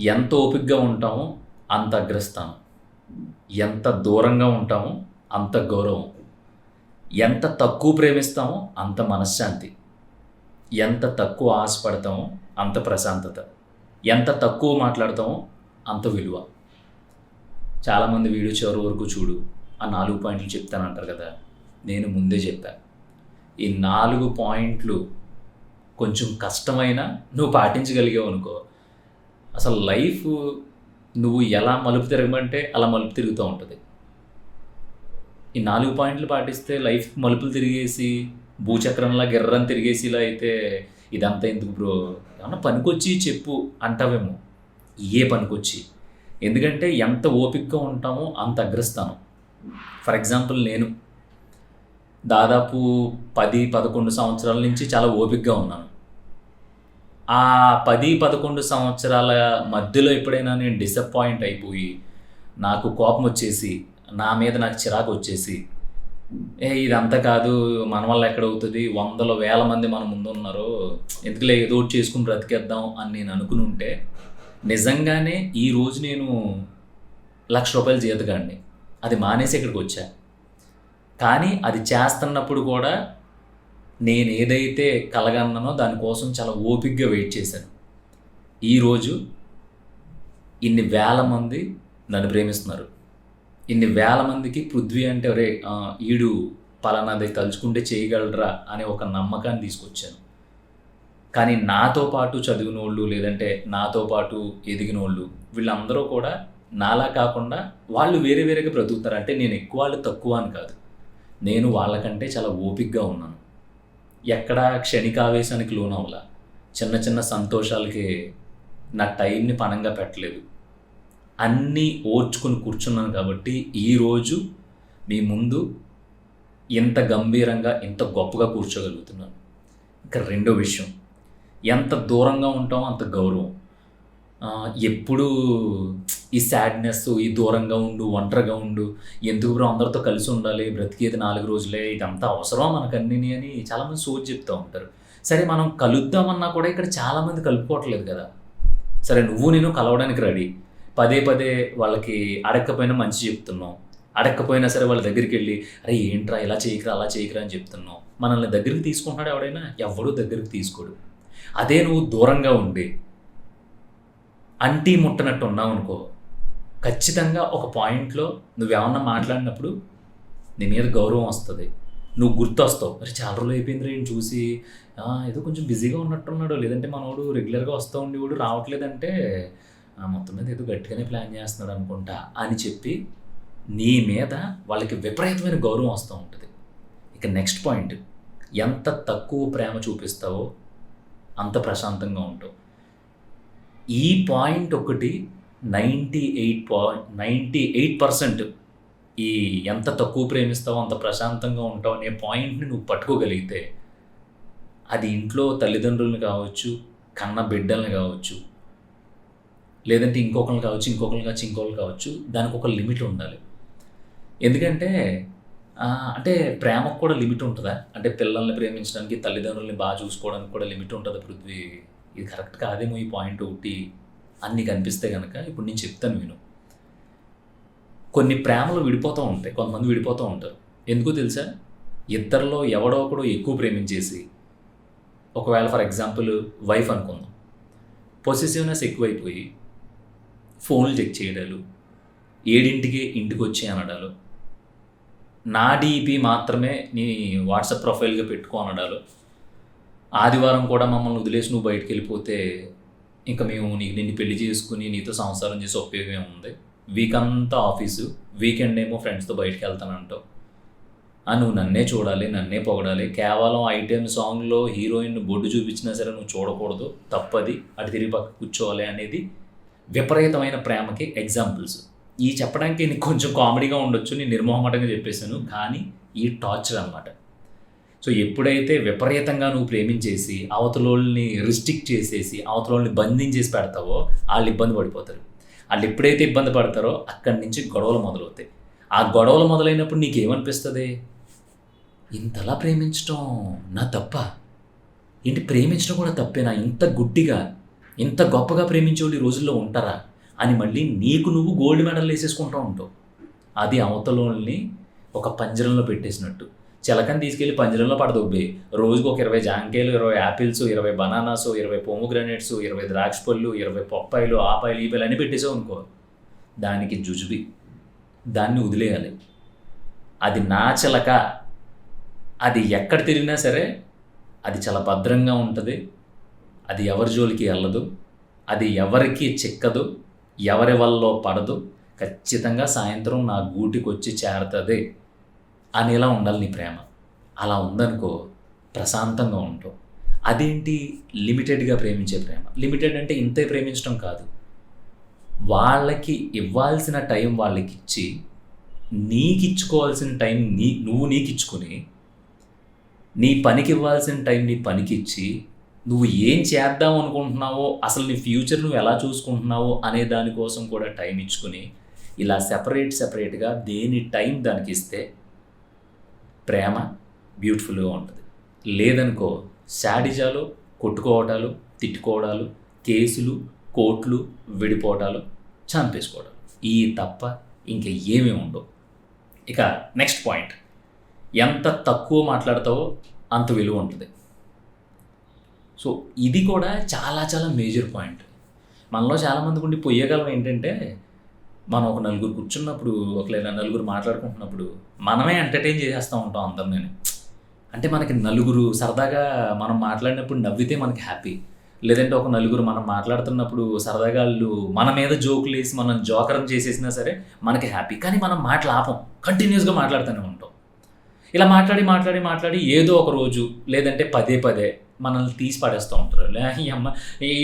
ఎంత ఓపికగా ఉంటామో అంత అగ్రస్థానం, ఎంత దూరంగా ఉంటామో అంత గౌరవం, ఎంత తక్కువ ప్రేమిస్తామో అంత మనశ్శాంతి, ఎంత తక్కువ ఆశపడతామో అంత ప్రశాంతత, ఎంత తక్కువ మాట్లాడతామో అంత విలువ. చాలామంది వీడియో చివరి వరకు చూడు, ఆ 4 పాయింట్లు చెప్తానంటారు కదా. నేను ముందే చెప్పా, ఈ 4 పాయింట్లు కొంచెం కష్టమైనా నువ్వు పాటించగలిగావు అనుకో, అసలు లైఫ్ నువ్వు ఎలా మలుపు తిరగమంటే అలా మలుపు తిరుగుతూ ఉంటుంది. ఈ 4 పాయింట్లు పాటిస్తే లైఫ్ మలుపులు తిరిగేసి భూచక్రంలా గిర్రని తిరిగేసి ఇలా అయితే ఇదంతా ఎందుకు బ్రో, ఏమన్నా పనికొచ్చి చెప్పు అంటావేమో. ఏ పనికొచ్చి, ఎందుకంటే ఎంత ఓపికగా ఉంటామో అంత అగ్రస్థానం. ఫర్ ఎగ్జాంపుల్, నేను దాదాపు 10-11 సంవత్సరాల నుంచి చాలా ఓపికగా ఉన్నాను. ఆ 10-11 సంవత్సరాల మధ్యలో ఎప్పుడైనా నేను డిసప్పాయింట్ అయిపోయి, నాకు కోపం వచ్చేసి, నా మీద నాకు చిరాకు వచ్చేసి, ఇదంతా కాదు, మన వల్ల ఎక్కడవుతుంది, వందల వేల మంది మన ముందు ఉన్నారు, ఎందుకులే ఏదో ఒకటి చేసుకుని బ్రతికేద్దాం అని నేను అనుకుని ఉంటే, నిజంగానే ఈరోజు నేను ₹1,00,000 జీతగాడిని. అది మానేసి ఇక్కడికి వచ్చా. కానీ అది చేస్తున్నప్పుడు కూడా నేను ఏదైతే కలగన్నానో దానికోసం చాలా ఓపికగా వెయిట్ చేశాను. ఈరోజు ఇన్ని వేల మంది నన్ను ప్రేమిస్తున్నారు. ఇన్ని వేల మందికి పృథ్వీ అంటే ఒరే ఈడు పలానాది తలుచుకుంటే చేయగలరా అనే ఒక నమ్మకాన్ని తీసుకొచ్చాను. కానీ నాతో పాటు చదివినోళ్ళు, లేదంటే నాతో పాటు ఎదిగినోళ్ళు, వీళ్ళందరూ కూడా నాలా కాకుండా వాళ్ళు వేరే వేరేగా బ్రతుకుతారు. అంటే నేను ఎక్కువ వాళ్ళు తక్కువ అని కాదు, నేను వాళ్ళకంటే చాలా ఓపికగా ఉన్నాను. ఎక్కడా క్షణికావేశానికి లోనవలా, చిన్న చిన్న సంతోషాలకి నా టైంని పణంగా పెట్టలేదు. అన్నీ ఓర్చుకొని కూర్చున్నాను కాబట్టి ఈరోజు మీ ముందు ఇంత గంభీరంగా, ఇంత గొప్పగా కూర్చోగలుగుతున్నాను. ఇంకా రెండో విషయం, ఎంత దూరంగా ఉంటామో అంత గౌరవం. ఎప్పుడు ఈ సాడ్నెస్, ఈ దూరంగా ఉండు, ఒంటరిగా ఉండు, ఎందుకు బ్రో అందరితో కలిసి ఉండాలి, బ్రతికేది 4 రోజులే, ఇదంతా అవసరమా మనకన్నీ అని చాలామంది సోచి చెప్తూ ఉంటారు. సరే, మనం కలుద్దామన్నా కూడా ఇక్కడ చాలామంది కలుపుకోవట్లేదు కదా. సరే, నువ్వు నేను కలవడానికి రెడీ, పదే వాళ్ళకి అడగకపోయినా మంచి చెప్తున్నావు, అడగకపోయినా సరే వాళ్ళ దగ్గరికి వెళ్ళి అరే ఏంట్రా ఇలా చేయకరా అలా చేయకరా అని చెప్తున్నావు. మనల్ని దగ్గరికి తీసుకుంటున్నాడు ఎవడైనా? ఎవడూ దగ్గరికి తీసుకోడు. అదే నువ్వు దూరంగా ఉండి అంటీ ముట్టనట్టు ఉన్నావు అనుకో, ఖచ్చితంగా ఒక పాయింట్లో నువ్వేమన్నా మాట్లాడినప్పుడు నీ మీద గౌరవం వస్తుంది, నువ్వు గుర్తొస్తావు. మరి చాలా రోజులు అయిపోయింది ఈయన చూసి, ఏదో కొంచెం బిజీగా ఉన్నట్టున్నాడు, లేదంటే మనోడు రెగ్యులర్గా వస్తూ ఉండేవాడు రావట్లేదంటే మొత్తం మీద ఏదో గట్టిగానే ప్లాన్ చేస్తున్నాడు అనుకుంటా అని చెప్పి నీ మీద వాళ్ళకి విపరీతమైన గౌరవం వస్తూ ఉంటుంది. ఇక నెక్స్ట్ పాయింట్, ఎంత తక్కువ ప్రేమ చూపిస్తావో అంత ప్రశాంతంగా ఉంటావు. ఈ పాయింట్ ఒకటి 98% ఈ ఎంత తక్కువ ప్రేమిస్తావో అంత ప్రశాంతంగా ఉంటావు అనే పాయింట్ని నువ్వు పట్టుకోగలిగితే, అది ఇంట్లో తల్లిదండ్రులను కావచ్చు, కన్న బిడ్డల్ని కావచ్చు, లేదంటే ఇంకొకరిని కావచ్చు, దానికి ఒక లిమిట్ ఉండాలి. ఎందుకంటే అంటే ప్రేమకు కూడా లిమిట్ ఉంటుందా? అంటే పిల్లల్ని ప్రేమించడానికి, తల్లిదండ్రుల్ని బాగా చూసుకోవడానికి కూడా లిమిట్ ఉంటుంది పృథ్వీ. ఇది కరెక్ట్ కాదేమో ఈ పాయింట్ ఒకటి అని నీకు అనిపిస్తే కనుక ఇప్పుడు నేను చెప్తాను విను. కొన్ని ప్రేమలు విడిపోతూ ఉంటాయి, కొంతమంది విడిపోతూ ఉంటారు. ఎందుకో తెలుసా? ఇద్దరిలో ఎవడో ఒకడు ఎక్కువ ప్రేమించేసి, ఒకవేళ ఫర్ ఎగ్జాంపుల్ వైఫ్ అనుకుందాం, పొసెసివ్నెస్ ఎక్కువైపోయి ఫోన్లు చెక్ చేయడాలు, 7ంటికి ఇంటికి వచ్చి అనడాలు, నా డీపీ మాత్రమే నీ వాట్సాప్ ప్రొఫైల్గా పెట్టుకో అనడాలు, ఆదివారం కూడా మమ్మల్ని వదిలేసి నువ్వు బయటికి వెళ్ళిపోతే ఇంకా మేము నిన్ను పెళ్లి చేసుకుని నీతో సంసారం చేసే ఉపయోగం ఏముంది, వీక్ అంతా ఆఫీసు, వీకెండ్ ఏమో ఫ్రెండ్స్తో బయటికి వెళ్తానంటావు, నువ్వు నన్నే చూడాలి, నన్నే పొగడాలి, కేవలం ఐటెం సాంగ్లో హీరోయిన్ బొడ్డు చూపించినా సరే నువ్వు చూడకూడదు, తప్పది, అటు తిరిగి పక్క కూర్చోవాలి అనేది విపరీతమైన ప్రేమకి ఎగ్జాంపుల్స్. ఈ చెప్పడానికి నీకు కొంచెం కామెడీగా ఉండొచ్చు, నేను నిర్మోహమాటంగా చెప్పేశాను, కానీ ఈ టార్చర్ అన్నమాట. సో ఎప్పుడైతే విపరీతంగా నువ్వు ప్రేమించేసి అవతలోళ్ళని రిస్ట్రిక్ట్ చేసేసి అవతలోళ్ళని బంధించేసి పెడతావో వాళ్ళు ఇబ్బంది పడిపోతారు. వాళ్ళు ఎప్పుడైతే ఇబ్బంది పడతారో అక్కడి నుంచి గొడవలు మొదలవుతాయి. ఆ గొడవలు మొదలైనప్పుడు నీకేమనిపిస్తుంది? ఇంతలా ప్రేమించడం నా తప్ప ఏంటి? ప్రేమించడం కూడా తప్పేనా? ఇంత గుడ్డిగా ఇంత గొప్పగా ప్రేమించే వాళ్ళు ఈ రోజుల్లో ఉంటారా అని మళ్ళీ నీకు నువ్వు గోల్డ్ మెడల్ వేసేసుకుంటూ ఉంటావు. అది అవతలోని ఒక పంజరంలో పెట్టేసినట్టు. చిలకని తీసుకెళ్ళి పంజరంలో పడదొబ్బే, రోజుకు ఒక 20 జాంకాయలు, 20 యాపిల్స్, 20 బనానాస్, 20 పోమోగ్రానేట్స్, 20 ద్రాక్ష పళ్ళు, 20 పప్పాయిలు, ఆపాయిలు, ఈపాయలు అన్నీ పెట్టేసావు అనుకో, దానికి జుజుబి, దాన్ని వదిలేయాలి. అది నా చిలక, అది ఎక్కడ తిరిగినా సరే అది చాలా భద్రంగా ఉంటుంది, అది ఎవరి జోలికి వెళ్ళదు, అది ఎవరికి చిక్కదు, ఎవరి వల్ల పడదు, ఖచ్చితంగా సాయంత్రం నా గూటికి వచ్చి చేరుతుంది అనేలా ఉండాలి నీ ప్రేమ. అలా ఉందనుకో ప్రశాంతంగా ఉంటావు. అదేంటి లిమిటెడ్గా ప్రేమించే ప్రేమ. లిమిటెడ్ అంటే ఇంతే ప్రేమించడం కాదు, వాళ్ళకి ఇవ్వాల్సిన టైం వాళ్ళకి ఇచ్చి, నీకు ఇచ్చుకోవాల్సిన టైం నువ్వు నీకు ఇచ్చుకొని, నీ పనికి ఇవ్వాల్సిన టైం నీ పనికి ఇచ్చి, నువ్వు ఏం చేద్దాం అనుకుంటున్నావో, అసలు నీ ఫ్యూచర్ నువ్వు ఎలా చూసుకుంటున్నావో అనే దానికోసం కూడా టైం ఇచ్చుకొని, ఇలా సెపరేట్గా దేని టైం దానికి ఇస్తే ప్రేమ బ్యూటిఫుల్గా ఉంటుంది. లేదనుకో శాడిజాలు, కొట్టుకోవటాలు, తిట్టుకోవడాలు, కేసులు, కోర్టులు, విడిపోవటాలు, చంపేసుకోవడాలు, ఈ తప్ప ఇంక ఏమీ ఉండవు. ఇక నెక్స్ట్ పాయింట్, ఎంత తక్కువ మాట్లాడతావో అంత విలువ ఉంటుంది. సో ఇది కూడా చాలా చాలా మేజర్ పాయింట్. మనలో చాలామందికి ఉండి పొయ్యగలం ఏంటంటే, మనం ఒక నలుగురు కూర్చున్నప్పుడు, ఒకవేళ నలుగురు మాట్లాడుకుంటున్నప్పుడు మనమే ఎంటర్టైన్ చేసేస్తూ ఉంటాం అందరినీ. అంటే మనకి నలుగురు సరదాగా మనం మాట్లాడినప్పుడు నవ్వితే మనకి హ్యాపీ. లేదంటే ఒక నలుగురు మనం మాట్లాడుతున్నప్పుడు సరదాగా వాళ్ళు మన మీద జోకులు వేసి మనం జోకరం చేసేసినా సరే మనకి హ్యాపీ. కానీ మనం మాటలు ఆపం, కంటిన్యూస్గా మాట్లాడుతూనే ఉంటాం. ఇలా మాట్లాడి ఏదో ఒక రోజు లేదంటే పదే మనల్ని తీసి పడేస్తూ ఉంటారు. అమ్మ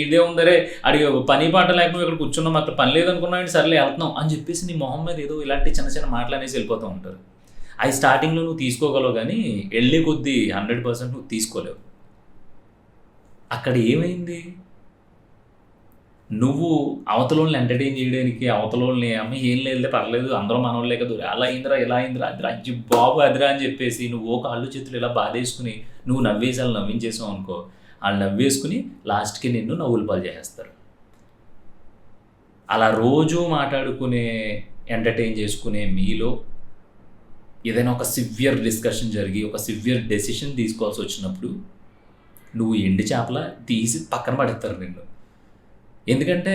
ఇదే ఉందరే, అడిగి పని పాట లేకపోతే ఇక్కడ కూర్చున్నాం, అక్కడ పని లేదనుకున్నాం, సర్లే వెళ్తున్నాం అని చెప్పేసి నీ మొహం మీద ఏదో ఇలాంటి చిన్న మాటలు అనేసి వెళ్ళిపోతూ ఉంటారు. అవి స్టార్టింగ్లో నువ్వు తీసుకోగలవు, కానీ వెళ్ళే కొద్దీ 100% నువ్వు తీసుకోలేవు. అక్కడ ఏమైంది, నువ్వు అవతలోళ్ళని ఎంటర్టైన్ చేయడానికి, అవతలోళ్ళని అమ్మ ఏం లేదులే పర్లేదు అందరూ మనోళ్ళే కదా, అలా అయిందిరా ఇలా అయిందిరా అదిరా అజ్జి బాబు అదిరా అని చెప్పేసి నువ్వు కాళ్ళు చేతులు ఇలా బాధేసుకుని నువ్వు నవ్వేసి వాళ్ళు నవ్వించేసావు అనుకో, వాళ్ళు నవ్వేసుకుని లాస్ట్కి నిన్ను నవ్వులు పాలు చేసేస్తారు. అలా రోజు మాట్లాడుకునే ఎంటర్టైన్ చేసుకునే మీలో ఏదైనా ఒక సివియర్ డిస్కషన్ జరిగి ఒక సివియర్ డెసిషన్ తీసుకోవాల్సి వచ్చినప్పుడు నువ్వు ఎండి చేపల తీసి పక్కన పడేస్తారు నిన్ను. ఎందుకంటే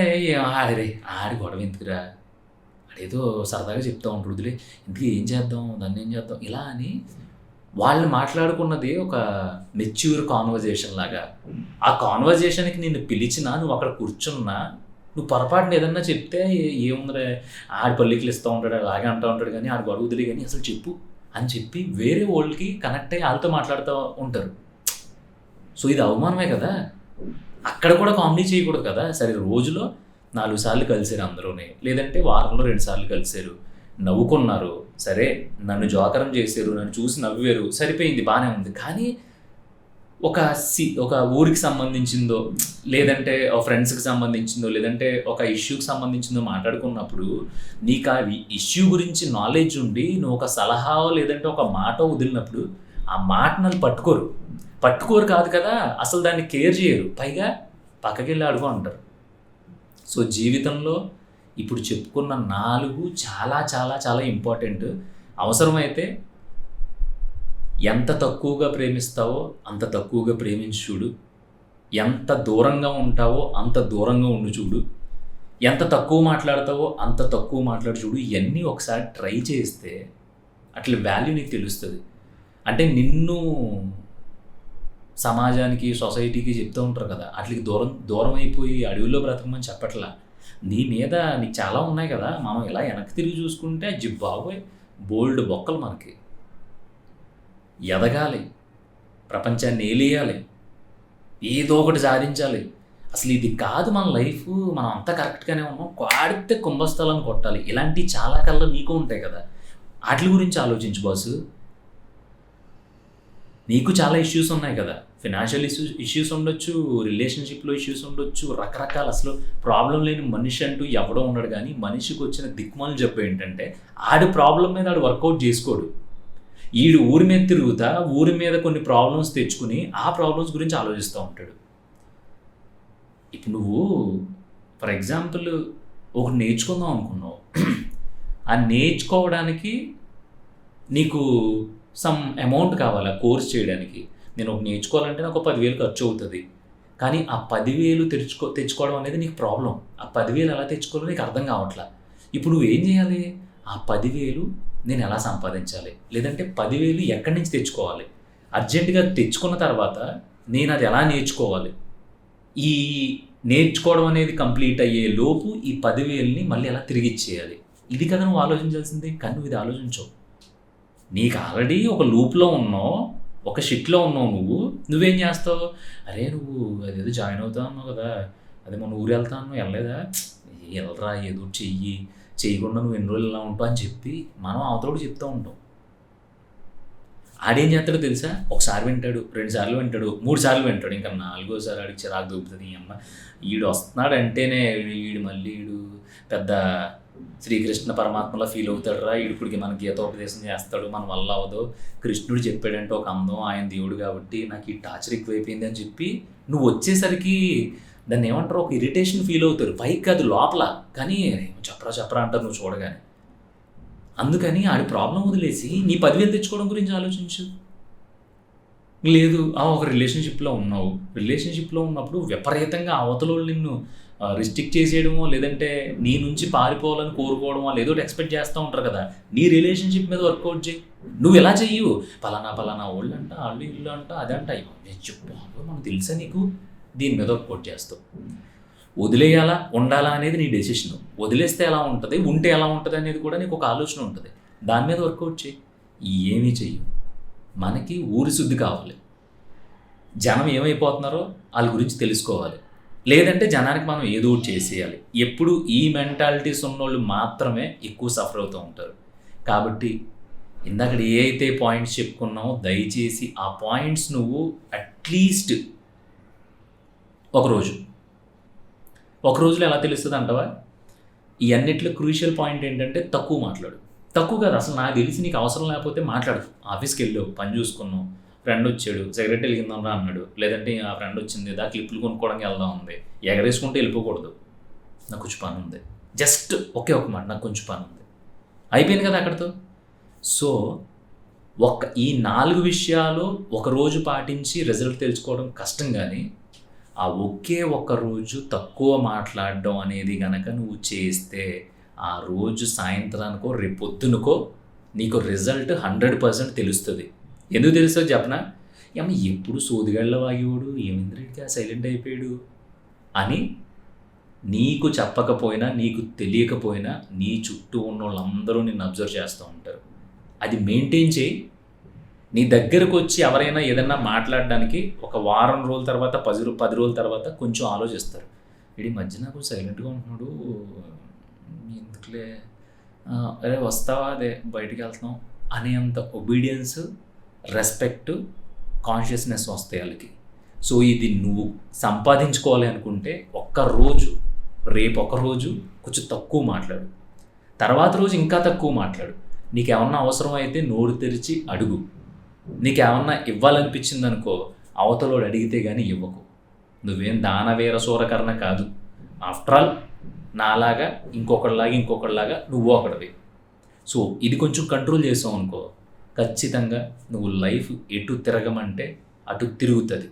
ఆడి గొడవ ఎందుకురా, అదేదో సరదాగా చెప్తా ఉంటాడు, వదిలే ఇందుకు ఏం చేద్దాం, దాన్ని ఏం చేద్దాం ఇలా అని వాళ్ళు మాట్లాడుకున్నది ఒక మెచ్యూర్ కాన్వర్జేషన్ లాగా. ఆ కాన్వర్జేషన్కి నిన్ను పిలిచినా, నువ్వు అక్కడ కూర్చున్నా, నువ్వు పొరపాటున ఏదన్నా చెప్తే ఏముందిరే ఆడి పల్లికలు ఇస్తూ ఉంటాడు, అలాగే అంటూ ఉంటాడు, కానీ ఆడి గొడవ వదిలే కానీ అసలు చెప్పు అని చెప్పి వేరే వాళ్ళకి కనెక్ట్ అయ్యి వాళ్ళతో మాట్లాడుతూ ఉంటారు. సో ఇది అవమానమే కదా. అక్కడ కూడా కామెడీ చేయకూడదు కదా. సరే రోజులో 4 సార్లు కలిసారు అందరూనే, లేదంటే వారంలో 2 సార్లు కలిసారు, నవ్వుకున్నారు, సరే నన్ను జోకరం చేశారు, నన్ను చూసి నవ్వారు, సరిపోయింది, బాగానే ఉంది. కానీ ఒక ఊరికి సంబంధించిందో, లేదంటే ఒక ఫ్రెండ్స్కి సంబంధించిందో, లేదంటే ఒక ఇష్యూకి సంబంధించిందో మాట్లాడుకున్నప్పుడు నీకు ఆ ఇష్యూ గురించి నాలెడ్జ్ ఉండి నువ్వు ఒక సలహా లేదంటే ఒక మాట వదిలినప్పుడు ఆ మాట నన్ను పట్టుకోరు కాదు కదా, అసలు దాన్ని కేర్ చేయరు, పైగా పక్కకి వెళ్ళి ఆడుకో అంటారు. సో జీవితంలో ఇప్పుడు చెప్పుకున్న 4 చాలా చాలా చాలా ఇంపార్టెంట్. అవసరమైతే ఎంత తక్కువగా ప్రేమిస్తావో అంత తక్కువగా ప్రేమించి చూడు, ఎంత దూరంగా ఉంటావో అంత దూరంగా ఉండి చూడు, ఎంత తక్కువ మాట్లాడతావో అంత తక్కువ మాట్లాడి చూడు. ఇవన్నీ ఒకసారి ట్రై చేస్తే అట్లా వాల్యూ నీకు తెలుస్తుంది. అంటే నిన్ను సమాజానికి, సొసైటీకి చెప్తూ ఉంటారు కదా, అట్లకి దూరం అయిపోయి అడవిలో బ్రతకమని చెప్పట్లా. నీ మీద నీకు చాలా ఉన్నాయి కదా, మనం ఇలా వెనక్కి తిరిగి చూసుకుంటే జిబ్బాబోయ్ బోల్డ్ బొక్కలు. మనకి ఎదగాలి, ప్రపంచాన్ని ఏలియాలి, ఏదో ఒకటి సాధించాలి. అసలు ఇది కాదు మన లైఫ్, మనం అంతా కరెక్ట్గానే ఉన్నాం, కాడితే కుంభస్థలాన్ని కొట్టాలి. ఇలాంటివి చాలా కళ్ళ నీకు ఉంటాయి కదా, వాటి గురించి ఆలోచించు బాసు. నీకు చాలా ఇష్యూస్ ఉన్నాయి కదా, ఫినాన్షియల్ ఇష్యూస్ ఉండొచ్చు, రిలేషన్షిప్లో ఇష్యూస్ ఉండొచ్చు, రకరకాల. అసలు ప్రాబ్లం లేని మనిషి అంటూ ఎవడో ఉండడు. కానీ మనిషికి వచ్చిన దిక్మాలు చెప్పు ఏంటంటే, ఆడి ప్రాబ్లం మీద ఆడు వర్కౌట్ చేసుకోడు, ఈడు ఊరి మీద తిరుగుతా ఊరి మీద కొన్ని ప్రాబ్లమ్స్ తెచ్చుకుని ఆ ప్రాబ్లమ్స్ గురించి ఆలోచిస్తూ ఉంటాడు. ఇప్పుడు నువ్వు ఫర్ ఎగ్జాంపుల్ ఒకటి నేర్చుకుందాం అనుకున్నావు. ఆ నేర్చుకోవడానికి నీకు సమ్ అమౌంట్ కావాలి ఆ కోర్స్ చేయడానికి. నేను ఒకటి నేర్చుకోవాలంటే నాకు 10,000 ఖర్చు అవుతుంది. కానీ ఆ 10,000 తెచ్చుకోవడం అనేది నీకు ప్రాబ్లం. ఆ 10,000 ఎలా తెచ్చుకోవాలో నీకు అర్థం కావట్లా. ఇప్పుడు నువ్వేం చేయాలి? ఆ 10,000 నేను ఎలా సంపాదించాలి, లేదంటే 10,000 ఎక్కడి నుంచి తెచ్చుకోవాలి, అర్జెంటుగా తెచ్చుకున్న తర్వాత నేను అది ఎలా నేర్చుకోవాలి, ఈ నేర్చుకోవడం అనేది కంప్లీట్ అయ్యే లోపు ఈ 10,000ని మళ్ళీ ఎలా తిరిగి ఇచ్చేయాలి. ఇది కదా నువ్వు ఆలోచించాల్సింది. కానీ నువ్వు ఇది ఆలోచించవు. నీకు ఆల్రెడీ ఒక లూప్లో ఉన్నావు, ఒక షిట్లో ఉన్నావు. నువ్వేం చేస్తావు? అరే నువ్వు అదేదో జాయిన్ అవుతా అన్నావు కదా, అదే మన ఊరు వెళ్తా అన్నావు, వెళ్ళలేదా? వెళ్ళరా, ఏదో చేయకుండా నువ్వు ఎన్ని రోజులు ఇలా ఉంటావు అని చెప్పి మనం అవతలోడు చెప్తూ ఉంటాం. ఆడేం చేస్తాడో తెలుసా? ఒకసారి వింటాడు, 2 సార్లు వింటాడు, 3 సార్లు వింటాడు. ఇంకా 4వ సారి ఆడికి చిరాకు దొరుకుతుంది. ఈ అమ్మ ఈడు వస్తున్నాడు అంటేనే ఈడు పెద్ద శ్రీకృష్ణ పరమాత్మలా ఫీల్ అవుతాడు రా, ఇప్పటికి మన గీతోపదేశం చేస్తాడు, మన వల్ల అవ్వదు, కృష్ణుడు చెప్పాడంటే ఒక అందం, ఆయన దేవుడు కాబట్టి నాకు ఈ టార్చర్ ఎక్కువైపోయింది అని చెప్పి నువ్వు వచ్చేసరికి దాన్ని ఏమంటారు, ఒక ఇరిటేషన్ ఫీల్ అవుతారు. పైకి కాదు, లోపల. కానీ చెప్పరా అంటారు నువ్వు చూడగానే. అందుకని ఆడి ప్రాబ్లం వదిలేసి నీ 10,000 తెచ్చుకోవడం గురించి ఆలోచించు. లేదు ఒక రిలేషన్షిప్లో ఉన్నావు, రిలేషన్షిప్లో ఉన్నప్పుడు విపరీతంగా అవతలోళ్ళు నిన్ను రిస్ట్రిక్ట్ చేసేయడమో, లేదంటే నీ నుంచి పారిపోవాలని కోరుకోవడమో, లేదో ఎక్స్పెక్ట్ చేస్తూ ఉంటారు కదా. నీ రిలేషన్షిప్ మీద వర్కౌట్ చేయి. నువ్వు ఎలా చెయ్యు? పలానా వాళ్ళు అంట, వాళ్ళు ఇల్లు అంట, అదంట, చెప్పు మనకు తెలుసా నీకు, దీని మీద వర్కౌట్ చేస్తావు. వదిలేయాలా ఉండాలా అనేది నీ డెసిషన్. వదిలేస్తే ఎలా ఉంటుంది, ఉంటే ఎలా ఉంటుంది అనేది కూడా నీకు ఒక ఆలోచన ఉంటుంది. దాని మీద వర్కౌట్ చేయి. ఏమీ చెయ్యి. మనకి ఊరి శుద్ధి కావాలి. జనం ఏమైపోతున్నారో వాళ్ళ గురించి తెలుసుకోవాలి. లేదంటే జనానికి మనం ఏదో ఒకటి చేసేయాలి. ఎప్పుడు ఈ మెంటాలిటీస్ ఉన్నోళ్ళు మాత్రమే ఎక్కువ సఫర్ అవుతూ ఉంటారు. కాబట్టి ఇందాక ఏ అయితే పాయింట్స్ చెప్పుకున్నామో దయచేసి ఆ పాయింట్స్ నువ్వు అట్లీస్ట్ ఒక రోజులో ఎలా తెలుస్తుంది అంటవా? ఈ అన్నిట్లో క్రూషియల్ పాయింట్ ఏంటంటే తక్కువ మాట్లాడు. తక్కువ కాదు, అసలు నాకు తెలిసి నీకు అవసరం లేకపోతే మాట్లాడు. ఆఫీస్కి వెళ్ళావు, పని చూసుకున్నావు, ఫ్రెండ్ వచ్చాడు, సిగరెట్ వెలిగిందాం రా అన్నాడు, లేదంటే ఆ ఫ్రెండ్ వచ్చింది దా క్లిప్పులు కొనుక్కోవడానికి వెళ్దాం ఉంది, ఎగరేసుకుంటే వెళ్ళిపోకూడదు. నాకు కొంచెం పని ఉంది, జస్ట్ ఒకే ఒక మాట, నాకు కొంచెం పని ఉంది, అయిపోయింది కదా అక్కడితో. సో ఈ 4 విషయాలు ఒకరోజు పాటించి రిజల్ట్ తెలుసుకోవడం కష్టం. కానీ ఆ ఒకే ఒక్క రోజు తక్కువ మాట్లాడడం అనేది కనుక నువ్వు చేస్తే ఆ రోజు సాయంత్రానికో రేపు పొద్దునకో నీకు రిజల్ట్ 100% తెలుస్తుంది. ఎందుకు తెలుస్తుంది చెప్పనా? ఎప్పుడు సోదిగాళ్ళ వాగేవాడు, ఏమింద్రుడికి సైలెంట్ అయిపోయాడు అని నీకు చెప్పకపోయినా, నీకు తెలియకపోయినా నీ చుట్టూ ఉన్న వాళ్ళందరూ నిన్ను అబ్జర్వ్ చేస్తూ ఉంటారు. అది మెయింటైన్ చేయి. నీ దగ్గరకు వచ్చి ఎవరైనా ఏదన్నా మాట్లాడడానికి ఒక వారం రోజుల తర్వాత 10 రోజుల తర్వాత కొంచెం ఆలోచిస్తారు. వీడి మధ్య నాకు సైలెంట్గా ఉంటున్నాడు, ఎందుకులే, అరే వస్తావా, అదే బయటికి వెళ్తున్నాం అనేంత ఒబీడియన్స్, రెస్పెక్ట్, కాన్షియస్నెస్ వస్తాయి వాళ్ళకి. సో ఇది నువ్వు సంపాదించుకోవాలి అనుకుంటే రేపు ఒకరోజు కొంచెం తక్కువ మాట్లాడు, తర్వాత రోజు ఇంకా తక్కువ మాట్లాడు. నీకేమన్నా అవసరం అయితే నోరు తెరిచి అడుగు. నీకేమన్నా ఇవ్వాలనిపించింది అనుకో, అవతలోడు అడిగితే కానీ ఇవ్వకు. నువ్వేం దానవీర సూరకర్ణ కాదు. ఆఫ్టర్ ఆల్ నాలాగా ఇంకొకటిలాగా నువ్వు ఒకటివి. సో ఇది కొంచెం కంట్రోల్ చేసావు అనుకో, ఖచ్చితంగా నువ్వు లైఫ్ ఎటు తిరగమంటే అటు తిరుగుతుంది.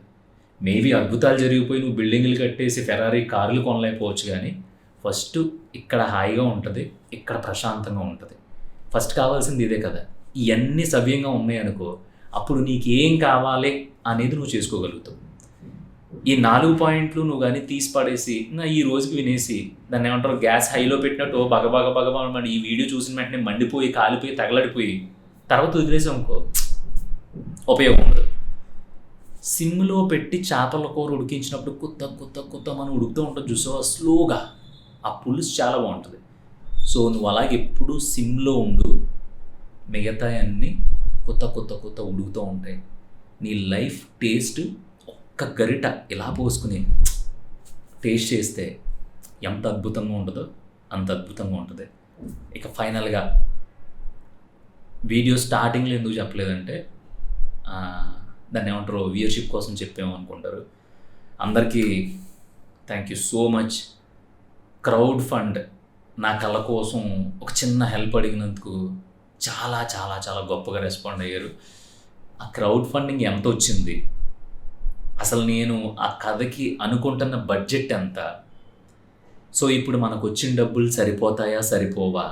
మేబీ అద్భుతాలు జరిగిపోయి నువ్వు బిల్డింగ్లు కట్టేసి ఫెరారీ కార్లు కొనలేకపోవచ్చు, కానీ ఫస్ట్ ఇక్కడ హాయిగా ఉంటుంది, ఇక్కడ ప్రశాంతంగా ఉంటుంది. ఫస్ట్ కావాల్సింది ఇదే కదా. ఇవన్నీ సవ్యంగా ఉన్నాయనుకో, అప్పుడు నీకేం కావాలి అనేది నువ్వు చేసుకోగలుగుతావు. ఈ 4 పాయింట్లు నువ్వు కానీ తీసి పడేసి ఈ రోజుకి వినేసి దాన్ని ఏమంటారు, గ్యాస్ హైలో పెట్టినట్టు బగ ఈ వీడియో చూసిన వెంటనే మండిపోయి కాలిపోయి తగలడిపోయి తర్వాత వదిలేసాం అనుకో, ఉపయోగం ఉండదు. సిమ్లో పెట్టి చేపల కూర ఉడికించినప్పుడు కొత్త మనం ఉడుకుతూ ఉంటుంది చూసావా, స్లోగా, ఆ పులుసు చాలా బాగుంటుంది. సో నువ్వు అలాగే ఎప్పుడు సిమ్లో ఉండు, మిగతా అన్నీ కొత్త ఉడుకుతూ ఉంటాయి. నీ లైఫ్ టేస్ట్ ఒక్క గరిట ఇలా పోసుకుని టేస్ట్ చేస్తే ఎంత అద్భుతంగా ఉంటుందో అంత అద్భుతంగా ఉంటుంది. ఇక ఫైనల్గా వీడియో స్టార్టింగ్లో ఎందుకు చెప్పలేదంటే, దాన్ని ఏమంటారు, వ్యూయర్షిప్ కోసం చెప్పాము అనుకుంటారు. అందరికీ thank you so much. Crowd fund నా కళ కోసం ఒక చిన్న హెల్ప్ అడిగినందుకు చాలా చాలా చాలా గొప్పగా రెస్పాండ్ అయ్యారు. ఆ క్రౌడ్ ఫండింగ్ ఎంత వచ్చింది, అసలు నేను ఆ కథకి అనుకుంటున్న బడ్జెట్ ఎంత, సో ఇప్పుడు మనకు వచ్చిన డబ్బులు సరిపోతాయా సరిపోవా,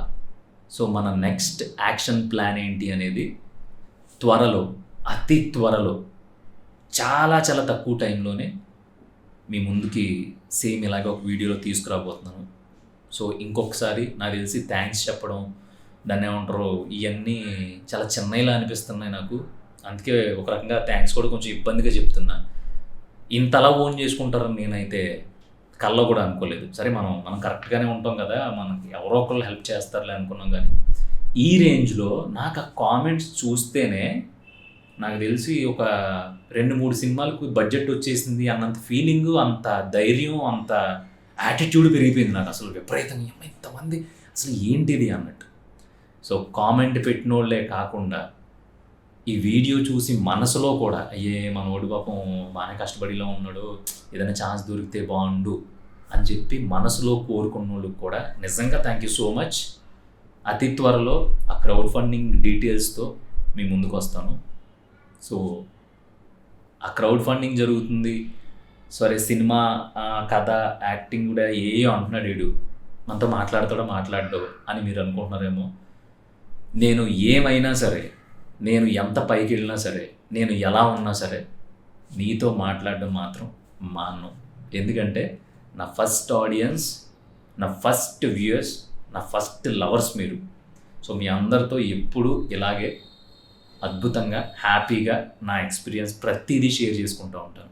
సో మన నెక్స్ట్ యాక్షన్ ప్లాన్ ఏంటి అనేది త్వరలో, అతి త్వరలో, చాలా చాలా తక్కువ టైంలోనే మీ ముందుకి సేమ్ ఇలాగ ఒక వీడియోలో తీసుకురాబోతున్నాను. సో ఇంకొకసారి నాకు తెలిసి థ్యాంక్స్ చెప్పడం, దాన్ని ఏమంటారు, ఇవన్నీ చాలా చిన్నలా అనిపిస్తున్నాయి నాకు. అందుకే ఒక రకంగా థ్యాంక్స్ కూడా కొంచెం ఇబ్బందిగా చెప్తున్నా. ఇంతలా ఓన్ చేసుకుంటారని నేనైతే కల్లో కూడా అనుకోలేదు. సరే మనం కరెక్ట్గానే ఉంటాం కదా, మనకి ఎవరో ఒకళ్ళు హెల్ప్ చేస్తారులే అనుకున్నాం. కానీ ఈ రేంజ్లో నాకు ఆ కామెంట్స్ చూస్తేనే నాకు తెలిసి ఒక 2-3 సినిమాలకు బడ్జెట్ వచ్చేసింది అన్నంత ఫీలింగు, అంత ధైర్యం, అంత యాటిట్యూడ్ పెరిగిపోయింది నాకు. అసలు విపరీతంగా ఇంతమంది అసలు ఏంటిది అన్నట్టు. సో కామెంట్ పెట్టిన వాళ్ళే కాకుండా ఈ వీడియో చూసి మనసులో కూడా అయ్యే మనోడు పాపం బాగానే కష్టపడిలో ఉన్నాడు, ఏదైనా ఛాన్స్ దొరికితే బాగుండు అని చెప్పి మనసులో కోరుకున్న వాళ్ళకి కూడా నిజంగా థ్యాంక్ యూ సో మచ్. అతి త్వరలో ఆ క్రౌడ్ ఫండింగ్ డీటెయిల్స్తో మీ ముందుకు వస్తాను. సో ఆ క్రౌడ్ ఫండింగ్ జరుగుతుంది, సరే సినిమా కథ యాక్టింగ్ కూడా అంటున్నాడు వీడు, మనతో మాట్లాడో అని మీరు అనుకుంటున్నారేమో. నేను ఏమైనా సరే, నేను ఎంత పైకి వెళ్ళినా సరే, నేను ఎలా ఉన్నా సరే నీతో మాట్లాడడం మాత్రం మాను. ఎందుకంటే నా ఫస్ట్ ఆడియన్స్, నా ఫస్ట్ వ్యూయర్స్, నా ఫస్ట్ లవర్స్ మీరు. సో మీ అందరితో ఎప్పుడూ ఇలాగే అద్భుతంగా హ్యాపీగా నా ఎక్స్పీరియన్స్ ప్రతిదీ షేర్ చేసుకుంటూ ఉంటాను.